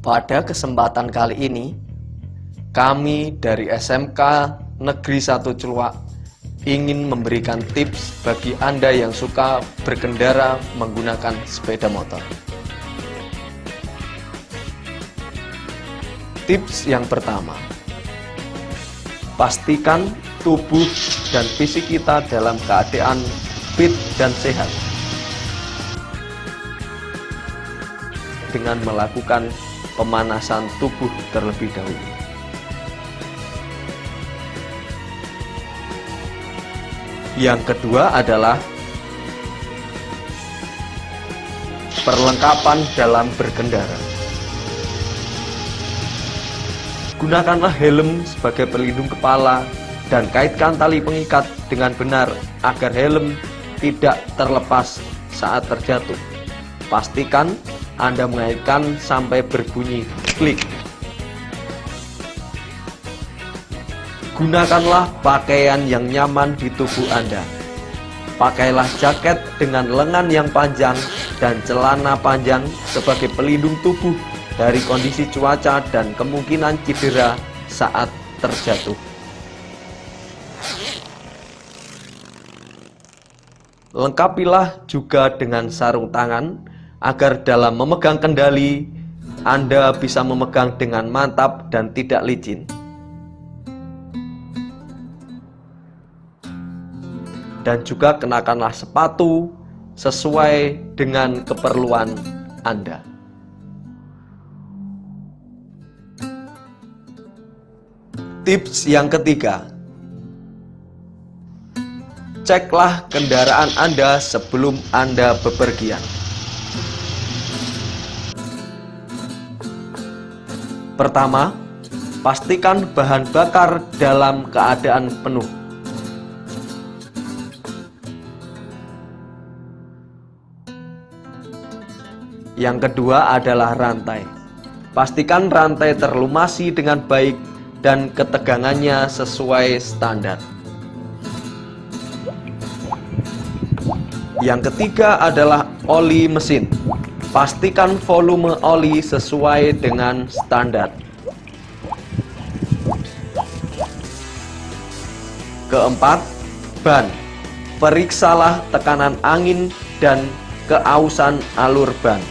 Pada kesempatan kali ini, kami dari SMK Negeri 1 Celuak ingin memberikan tips bagi Anda yang suka berkendara menggunakan sepeda motor. Tips yang pertama, pastikan tubuh dan fisik kita dalam keadaan fit dan sehat dengan melakukan pemanasan tubuh terlebih dahulu. Yang kedua adalah perlengkapan dalam berkendara. Gunakanlah helm sebagai pelindung kepala dan kaitkan tali pengikat dengan benar agar helm tidak terlepas saat terjatuh. Pastikan Anda mengaitkan sampai berbunyi klik. Gunakanlah pakaian yang nyaman di tubuh Anda. Pakailah jaket dengan lengan yang panjang dan celana panjang sebagai pelindung tubuh dari kondisi cuaca dan kemungkinan cedera saat terjatuh. Lengkapilah juga dengan sarung tangan agar dalam memegang kendali Anda bisa memegang dengan mantap dan tidak licin. Dan juga kenakanlah sepatu sesuai dengan keperluan Anda. Tips yang ketiga, ceklah kendaraan Anda sebelum Anda bepergian. Pertama, pastikan bahan bakar dalam keadaan penuh. Yang kedua adalah rantai. Pastikan rantai terlumasi dengan baik dan ketegangannya sesuai standar. Yang ketiga adalah oli mesin. Pastikan volume oli sesuai dengan standar. Keempat, ban. Periksalah tekanan angin dan keausan alur ban.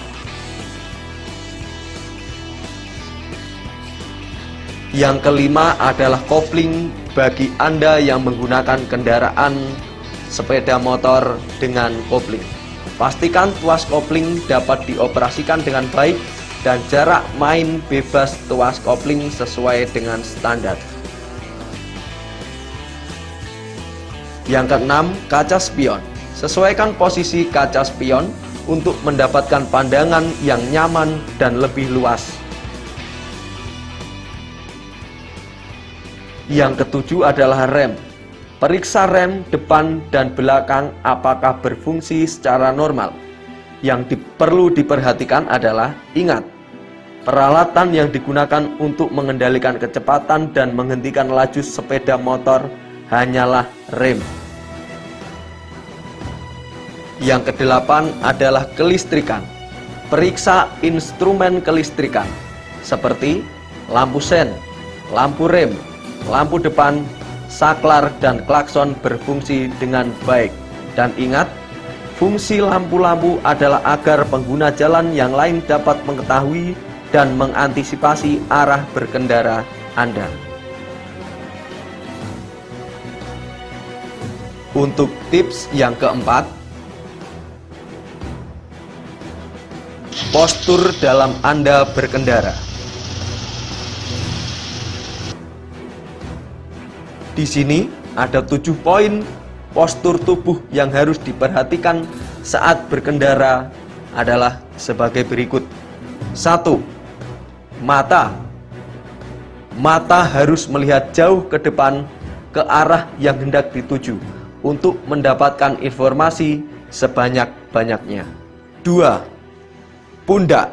Yang kelima adalah kopling bagi Anda yang menggunakan kendaraan sepeda motor dengan kopling. Pastikan tuas kopling dapat dioperasikan dengan baik dan jarak main bebas tuas kopling sesuai dengan standar. Yang keenam, kaca spion. Sesuaikan posisi kaca spion untuk mendapatkan pandangan yang nyaman dan lebih luas. Yang ketujuh adalah rem. Periksa rem depan dan belakang apakah berfungsi secara normal. Yang perlu diperhatikan adalah, ingat, peralatan yang digunakan untuk mengendalikan kecepatan dan menghentikan laju sepeda motor hanyalah rem. Yang kedelapan adalah kelistrikan. Periksa instrumen kelistrikan seperti lampu sen, lampu rem, lampu depan, saklar dan klakson berfungsi dengan baik. Dan ingat, fungsi lampu-lampu adalah agar pengguna jalan yang lain dapat mengetahui dan mengantisipasi arah berkendara Anda. Untuk tips yang keempat, postur dalam Anda berkendara. Di sini ada 7 poin postur tubuh yang harus diperhatikan saat berkendara adalah sebagai berikut. 1. Mata. Mata harus melihat jauh ke depan ke arah yang hendak dituju. untuk mendapatkan informasi sebanyak-banyaknya. 2. Pundak.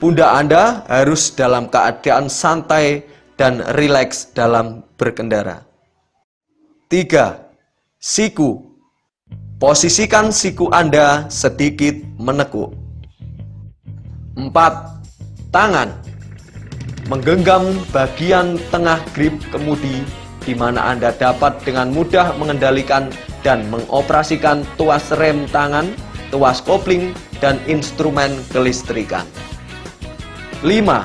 Pundak Anda harus dalam keadaan santai dan rileks dalam berkendara. 3. Siku. Posisikan siku Anda sedikit menekuk. 4. Tangan. Menggenggam bagian tengah grip kemudi di mana Anda dapat dengan mudah mengendalikan dan mengoperasikan tuas rem tangan, tuas kopling, dan instrumen kelistrikan. 5.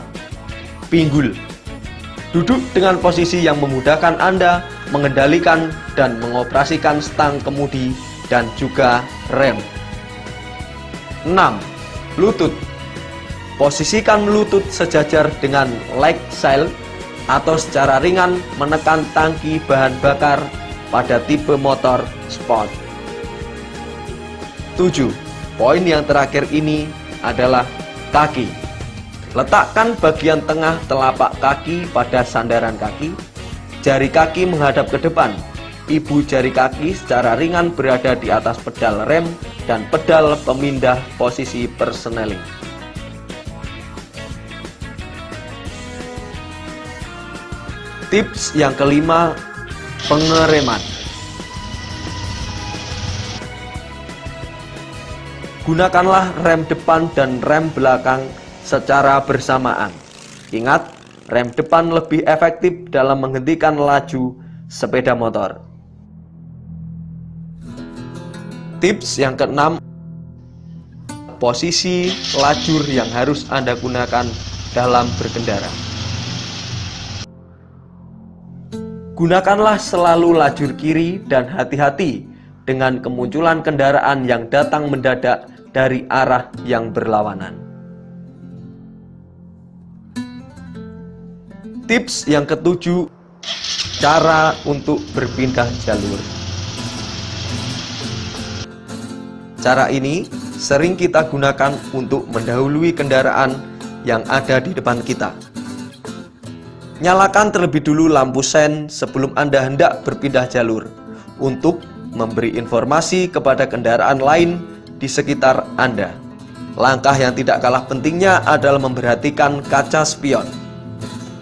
Pinggul. Duduk dengan posisi yang memudahkan Anda mengendalikan dan mengoperasikan stang kemudi dan juga rem. 6. Lutut. Posisikan lutut sejajar dengan leg sail atau secara ringan menekan tangki bahan bakar pada tipe motor sport. 7. Poin yang terakhir ini adalah kaki. Letakkan bagian tengah telapak kaki pada sandaran kaki. Jari kaki menghadap ke depan. Ibu jari kaki secara ringan berada di atas pedal rem dan pedal pemindah posisi persneling. Tips yang kelima, pengereman. Gunakanlah rem depan dan rem belakang secara bersamaan. Ingat, rem depan lebih efektif dalam menghentikan laju sepeda motor. Tips yang keenam, posisi lajur yang harus Anda gunakan dalam berkendara. Gunakanlah selalu lajur kiri dan hati-hati dengan kemunculan kendaraan yang datang mendadak dari arah yang berlawanan. Tips yang ketujuh, cara untuk berpindah jalur. Cara ini sering kita gunakan untuk mendahului kendaraan yang ada di depan kita. Nyalakan terlebih dulu lampu sen sebelum Anda hendak berpindah jalur untuk memberi informasi kepada kendaraan lain di sekitar Anda. Langkah yang tidak kalah pentingnya adalah memperhatikan kaca spion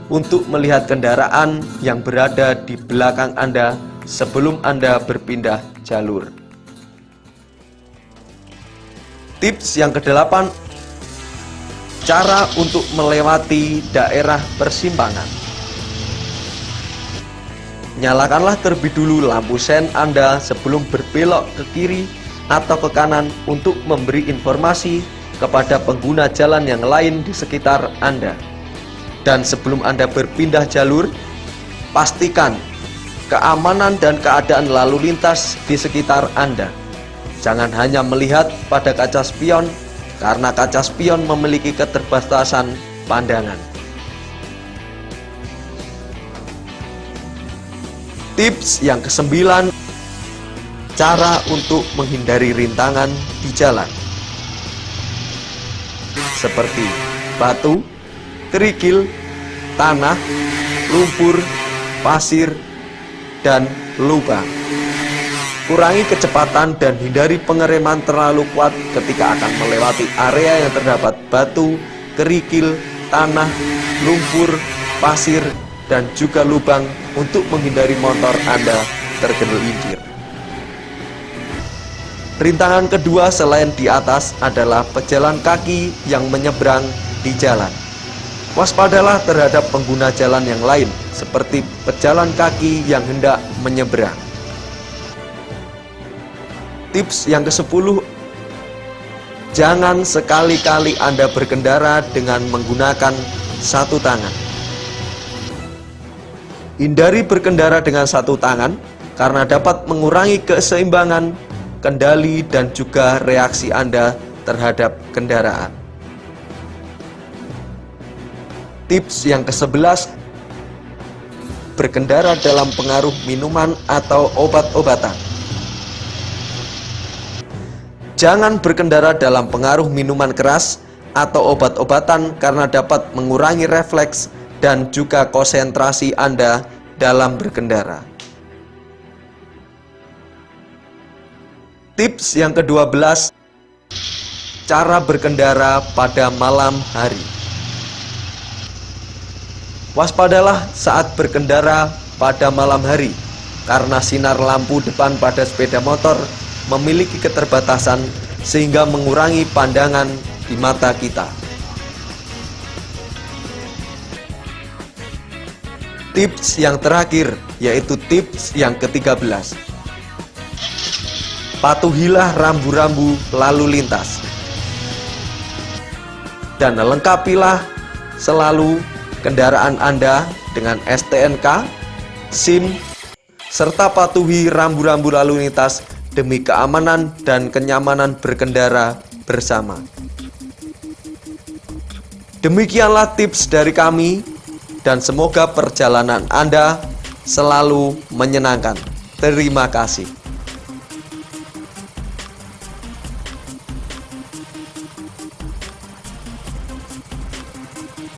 untuk melihat kendaraan yang berada di belakang Anda sebelum Anda berpindah jalur. Tips yang kedelapan, cara untuk melewati daerah persimpangan. Nyalakanlah terlebih dulu lampu sen Anda sebelum berbelok ke kiri atau ke kanan untuk memberi informasi kepada pengguna jalan yang lain di sekitar Anda. Dan sebelum Anda berpindah jalur, pastikan keamanan dan keadaan lalu lintas di sekitar Anda. Jangan hanya melihat pada kaca spion, karena kaca spion memiliki keterbatasan pandangan. Tips yang kesembilan, cara untuk menghindari rintangan di jalan. Seperti batu, kerikil, tanah, lumpur, pasir, dan lubang. Kurangi kecepatan dan hindari pengereman terlalu kuat ketika akan melewati area yang terdapat batu, kerikil, tanah, lumpur, pasir, dan juga lubang untuk menghindari motor Anda tergelincir. Rintangan kedua selain di atas adalah pejalan kaki yang menyeberang di jalan. Waspadalah terhadap pengguna jalan yang lain, seperti pejalan kaki yang hendak menyeberang. Tips yang ke-10, jangan sekali-kali Anda berkendara dengan menggunakan satu tangan. Hindari berkendara dengan satu tangan karena dapat mengurangi keseimbangan, kendali, dan juga reaksi Anda terhadap kendaraan. Tips yang ke-11, berkendara dalam pengaruh minuman atau obat-obatan. Jangan berkendara dalam pengaruh minuman keras atau obat-obatan karena dapat mengurangi refleks dan juga konsentrasi Anda dalam berkendara. Tips yang ke-12, cara berkendara pada malam hari. Waspadalah saat berkendara pada malam hari, karena sinar lampu depan pada sepeda motor memiliki keterbatasan sehingga mengurangi pandangan di mata kita. Tips yang terakhir, yaitu tips yang ke-13. Patuhilah rambu-rambu lalu lintas. Dan lengkapilah selalu kendaraan Anda dengan STNK, SIM, serta patuhi rambu-rambu lalu lintas demi keamanan dan kenyamanan berkendara bersama. Demikianlah tips dari kami, dan semoga perjalanan Anda selalu menyenangkan. Terima kasih.